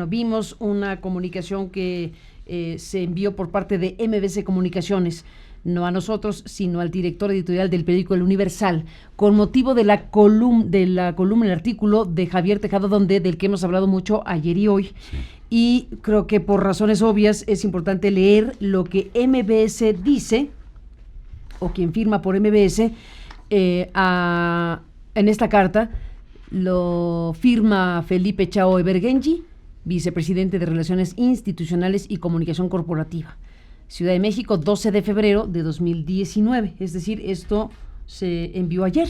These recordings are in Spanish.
vimos una comunicación que se envió por parte de MBC Comunicaciones, no a nosotros, sino al director editorial del periódico El Universal, con motivo de la columna, el artículo de Javier Tejado Donde, del que hemos hablado mucho ayer y hoy. Sí. Y creo que por razones obvias es importante leer lo que MBS dice, o quien firma por MBS, en esta carta. Lo firma Felipe Chao Evergenji, vicepresidente de Relaciones Institucionales y Comunicación Corporativa. Ciudad de México, 12 de febrero de 2019. Es decir, esto se envió ayer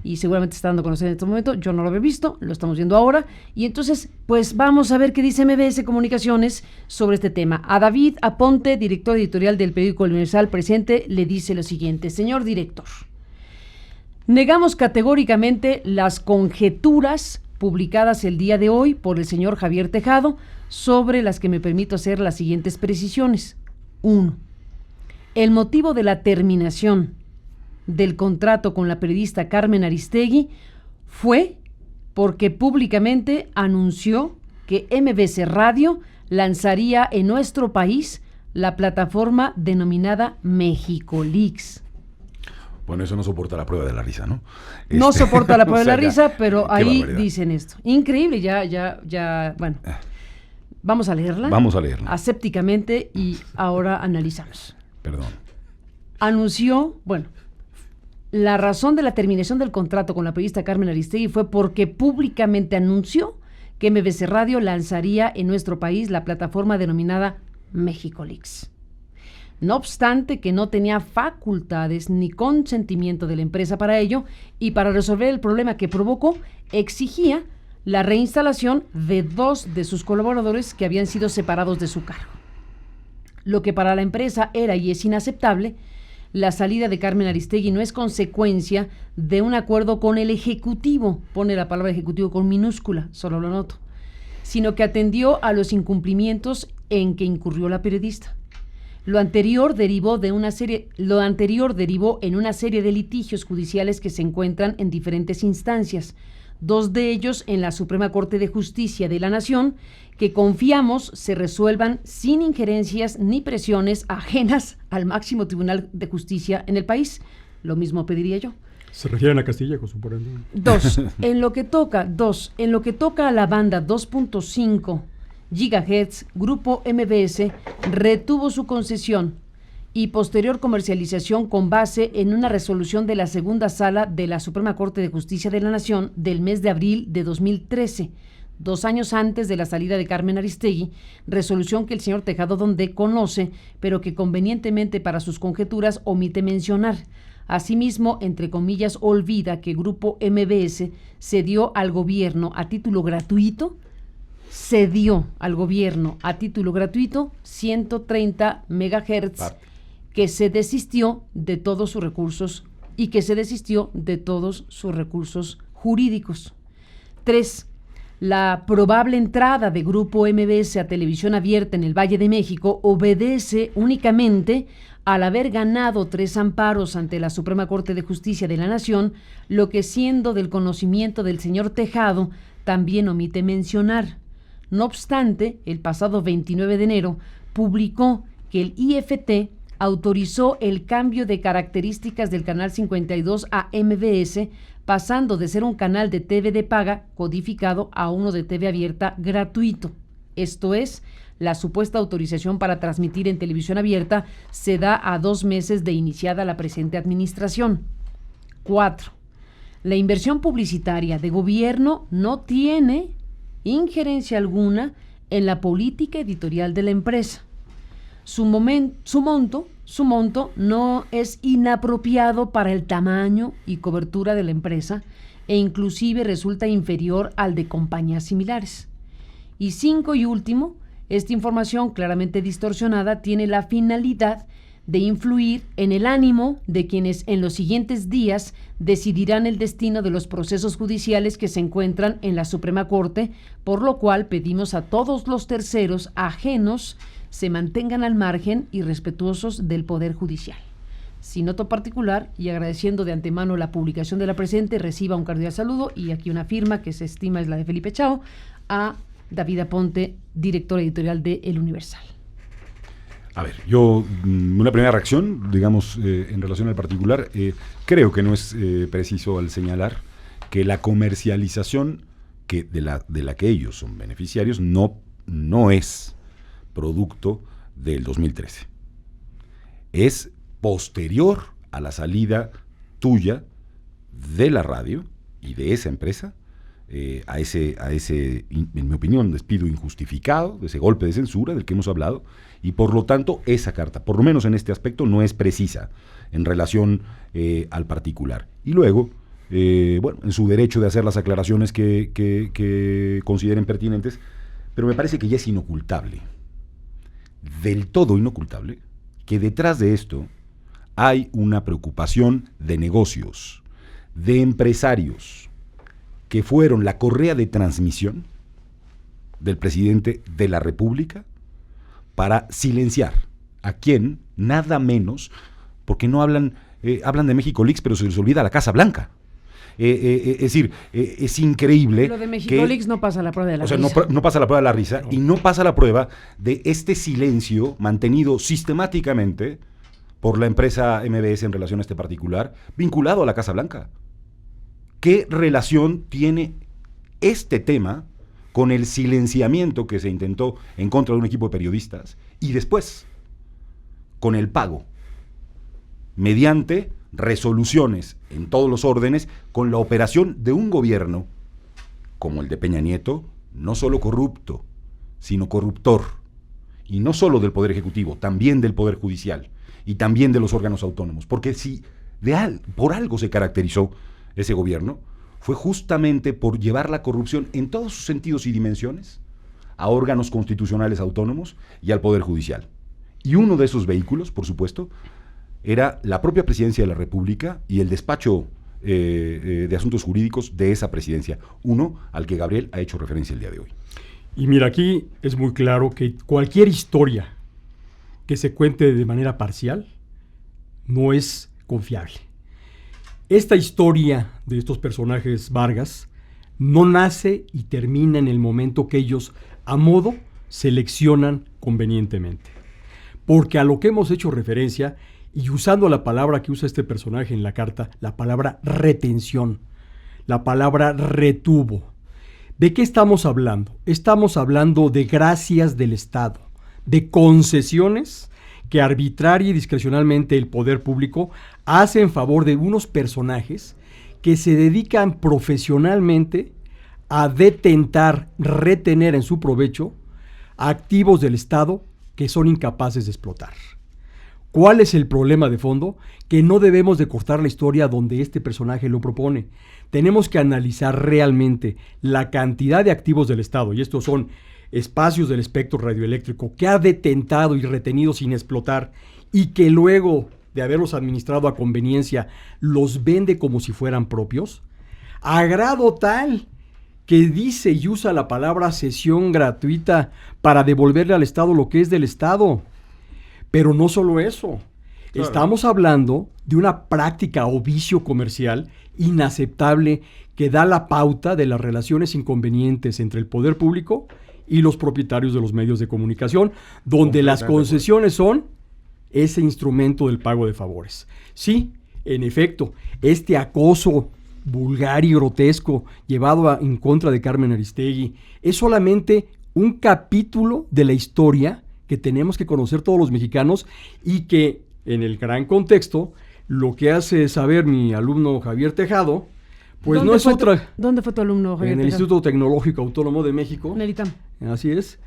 y seguramente está dando a conocer en este momento. Yo no lo había visto, lo estamos viendo ahora. Y entonces, pues vamos a ver qué dice MBS Comunicaciones sobre este tema. A David Aponte, director editorial del periódico El Universal presente, le dice lo siguiente: señor director, negamos categóricamente las conjeturas publicadas el día de hoy por el señor Javier Tejado, sobre las que me permito hacer las siguientes precisiones. 1. El motivo de la terminación del contrato con la periodista Carmen Aristegui fue porque públicamente anunció que MBC Radio lanzaría en nuestro país la plataforma denominada MexicoLeaks. Bueno, eso no soporta la prueba de la risa, ¿no? No soporta la prueba de la risa, pero ahí dicen esto. Increíble, bueno. Vamos a leerla. Vamos a leerla. Asépticamente, y ahora analizamos. Perdón. Anunció, la razón de la terminación del contrato con la periodista Carmen Aristegui fue porque públicamente anunció que MBC Radio lanzaría en nuestro país la plataforma denominada MexicoLeaks. No obstante que no tenía facultades ni consentimiento de la empresa para ello, y para resolver el problema que provocó, exigía la reinstalación de 2 de sus colaboradores que habían sido separados de su cargo. Lo que para la empresa era y es inaceptable, la salida de Carmen Aristegui no es consecuencia de un acuerdo con el Ejecutivo, pone la palabra Ejecutivo con minúscula, solo lo noto, sino que atendió a los incumplimientos en que incurrió la periodista. Lo anterior derivó en una serie de litigios judiciales que se encuentran en diferentes instancias, 2 de ellos en la Suprema Corte de Justicia de la Nación, que confiamos se resuelvan sin injerencias ni presiones ajenas al máximo Tribunal de Justicia en el país. Lo mismo pediría yo. ¿Se refieren a Castilla, con su por ejemplo? 2. En lo que toca a la banda 2.5 GHz, Grupo MBS retuvo su concesión y posterior comercialización con base en una resolución de la segunda sala de la Suprema Corte de Justicia de la Nación del mes de abril de 2013, 2 años antes de la salida de Carmen Aristegui, resolución que el señor Tejado Donde conoce, pero que convenientemente para sus conjeturas omite mencionar. Asimismo, entre comillas, olvida que Grupo MBS cedió al gobierno a título gratuito 130 megahertz, que se desistió de todos sus recursos jurídicos. 3. La probable entrada de Grupo MBS a televisión abierta en el Valle de México obedece únicamente al haber ganado 3 amparos ante la Suprema Corte de Justicia de la Nación, lo que, siendo del conocimiento del señor Tejado, también omite mencionar. No obstante, el pasado 29 de enero publicó que el IFT autorizó el cambio de características del canal 52 a MBS, pasando de ser un canal de TV de paga codificado a uno de TV abierta gratuito. Esto es, la supuesta autorización para transmitir en televisión abierta se da a 2 meses de iniciada la presente administración. 4. La inversión publicitaria de gobierno no tiene injerencia alguna en la política editorial de la empresa. Su monto no es inapropiado para el tamaño y cobertura de la empresa, e inclusive resulta inferior al de compañías similares. Y 5 y último, esta información claramente distorsionada tiene la finalidad de influir en el ánimo de quienes en los siguientes días decidirán el destino de los procesos judiciales que se encuentran en la Suprema Corte, por lo cual pedimos a todos los terceros ajenos se mantengan al margen y respetuosos del Poder Judicial. Sin noto particular, y agradeciendo de antemano la publicación de la presente, reciba un cordial saludo, y aquí una firma que se estima es la de Felipe Chao, a David Aponte, director editorial de El Universal. A ver, yo, una primera reacción, digamos, en relación al particular, creo que no es preciso al señalar que la comercialización de la que ellos son beneficiarios no es producto del 2013. Es posterior a la salida tuya de la radio y de esa empresa a ese, en mi opinión, despido injustificado, de ese golpe de censura del que hemos hablado, y por lo tanto esa carta, por lo menos en este aspecto, no es precisa en relación al particular. Y luego, bueno, en su derecho de hacer las aclaraciones que consideren pertinentes, pero me parece que ya es inocultable, del todo inocultable, que detrás de esto hay una preocupación de negocios, de empresarios, que fueron la correa de transmisión del presidente de la República para silenciar a quien, nada menos, porque no hablan de México Leaks, pero se les olvida la Casa Blanca. Es decir, es increíble. Lo de México Leaks no pasa la prueba de la risa. No pasa la prueba de la risa, y no pasa la prueba de este silencio mantenido sistemáticamente por la empresa MBS en relación a este particular, vinculado a la Casa Blanca. ¿Qué relación tiene este tema con el silenciamiento que se intentó en contra de un equipo de periodistas y después con el pago mediante resoluciones en todos los órdenes con la operación de un gobierno como el de Peña Nieto, no solo corrupto, sino corruptor, y no solo del Poder Ejecutivo, también del Poder Judicial y también de los órganos autónomos? Porque si por algo se caracterizó ese gobierno, fue justamente por llevar la corrupción en todos sus sentidos y dimensiones a órganos constitucionales autónomos y al Poder Judicial. Y uno de esos vehículos, por supuesto, era la propia Presidencia de la República y el despacho de asuntos jurídicos de esa presidencia, uno al que Gabriel ha hecho referencia el día de hoy. Y mira, aquí es muy claro que cualquier historia que se cuente de manera parcial no es confiable. Esta historia de estos personajes Vargas no nace y termina en el momento que ellos, a modo, seleccionan convenientemente. Porque a lo que hemos hecho referencia, y usando la palabra que usa este personaje en la carta, la palabra retención, la palabra retuvo. ¿De qué estamos hablando? Estamos hablando de gracias del Estado, de concesiones que arbitraria y discrecionalmente el poder público hace en favor de unos personajes que se dedican profesionalmente a detentar, retener en su provecho activos del Estado que son incapaces de explotar. ¿Cuál es el problema de fondo? Que no debemos de cortar la historia donde este personaje lo propone. Tenemos que analizar realmente la cantidad de activos del Estado, y estos son espacios del espectro radioeléctrico que ha detentado y retenido sin explotar, y que luego de haberlos administrado a conveniencia los vende como si fueran propios, a grado tal que dice y usa la palabra cesión gratuita para devolverle al Estado lo que es del Estado. Pero no solo eso, claro. Estamos hablando de una práctica o vicio comercial inaceptable que da la pauta de las relaciones inconvenientes entre el poder público y los propietarios de los medios de comunicación, donde las concesiones son ese instrumento del pago de favores. Sí, en efecto, este acoso vulgar y grotesco llevado en contra de Carmen Aristegui es solamente un capítulo de la historia que tenemos que conocer todos los mexicanos, y que en el gran contexto lo que hace saber mi alumno Javier Tejado, pues no es otra. ¿Dónde fue tu alumno, Javier En el Tejado? Instituto Tecnológico Autónomo de México. En el ITAM. Así es.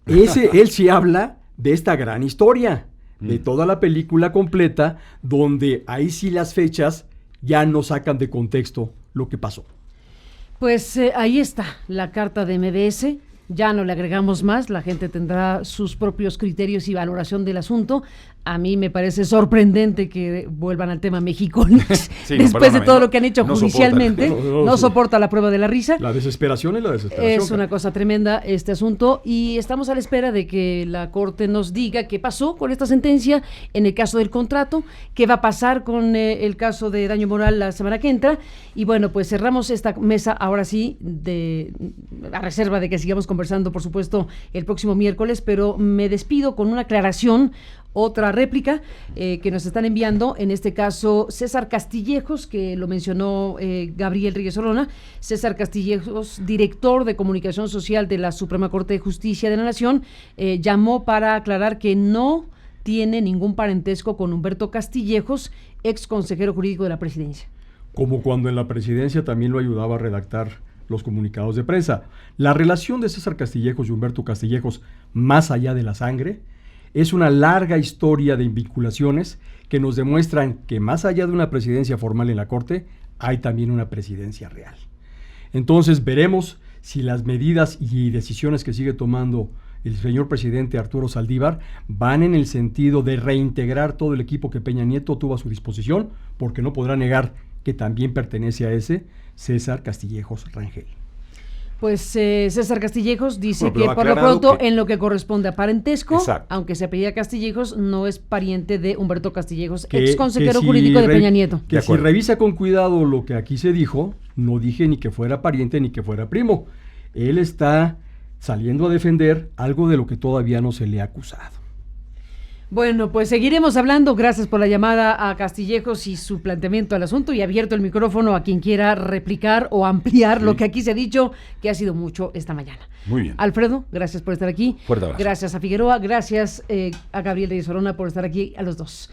Él sí habla de esta gran historia, de toda la película completa, donde ahí sí las fechas ya no sacan de contexto lo que pasó. Pues ahí está la carta de MBS. Ya no le agregamos más, la gente tendrá sus propios criterios y valoración del asunto. A mí me parece sorprendente que vuelvan al tema Mexiconex Sí, después de todo perdóname, lo que han hecho no judicialmente. soportan. No Sí. soporta la prueba de la risa. La desesperación es la desesperación. Es una cosa tremenda este asunto y estamos a la espera de que la Corte nos diga qué pasó con esta sentencia en el caso del contrato, qué va a pasar con el caso de daño moral la semana que entra. Y bueno, pues cerramos esta mesa ahora sí, a reserva de que sigamos conversando, por supuesto, el próximo miércoles, pero me despido con una aclaración. Otra réplica que nos están enviando, en este caso César Castillejos, que lo mencionó Gabriel Reyes Orona. César Castillejos, director de Comunicación Social de la Suprema Corte de Justicia de la Nación, llamó para aclarar que no tiene ningún parentesco con Humberto Castillejos, ex consejero jurídico de la Presidencia. Como cuando en la presidencia también lo ayudaba a redactar los comunicados de prensa. La relación de César Castillejos y Humberto Castillejos, más allá de la sangre, es una larga historia de vinculaciones que nos demuestran que más allá de una presidencia formal en la Corte, hay también una presidencia real. Entonces veremos si las medidas y decisiones que sigue tomando el señor presidente Arturo Saldívar van en el sentido de reintegrar todo el equipo que Peña Nieto tuvo a su disposición, porque no podrá negar que también pertenece a ese César Castillejos Rangel. Pues César Castillejos dice Bueno, que por lo aclarado pronto, que... en lo que corresponde a parentesco, Exacto. aunque se apellida Castillejos, no es pariente de Humberto Castillejos, Que- ex consejero que si jurídico de re- Peña Nieto. Que De si acuerdo. revisa con cuidado lo que aquí se dijo, no dije ni que fuera pariente ni que fuera primo. Él está saliendo a defender algo de lo que todavía no se le ha acusado. Bueno, pues seguiremos hablando. Gracias por la llamada a Castillejos y su planteamiento al asunto, y abierto el micrófono a quien quiera replicar o ampliar lo que aquí se ha dicho, que ha sido mucho esta mañana. Muy bien. Alfredo, gracias por estar aquí. Fuerte abrazo. Gracias a Figueroa, gracias a Gabriel Reyes Orona por estar aquí, a los dos.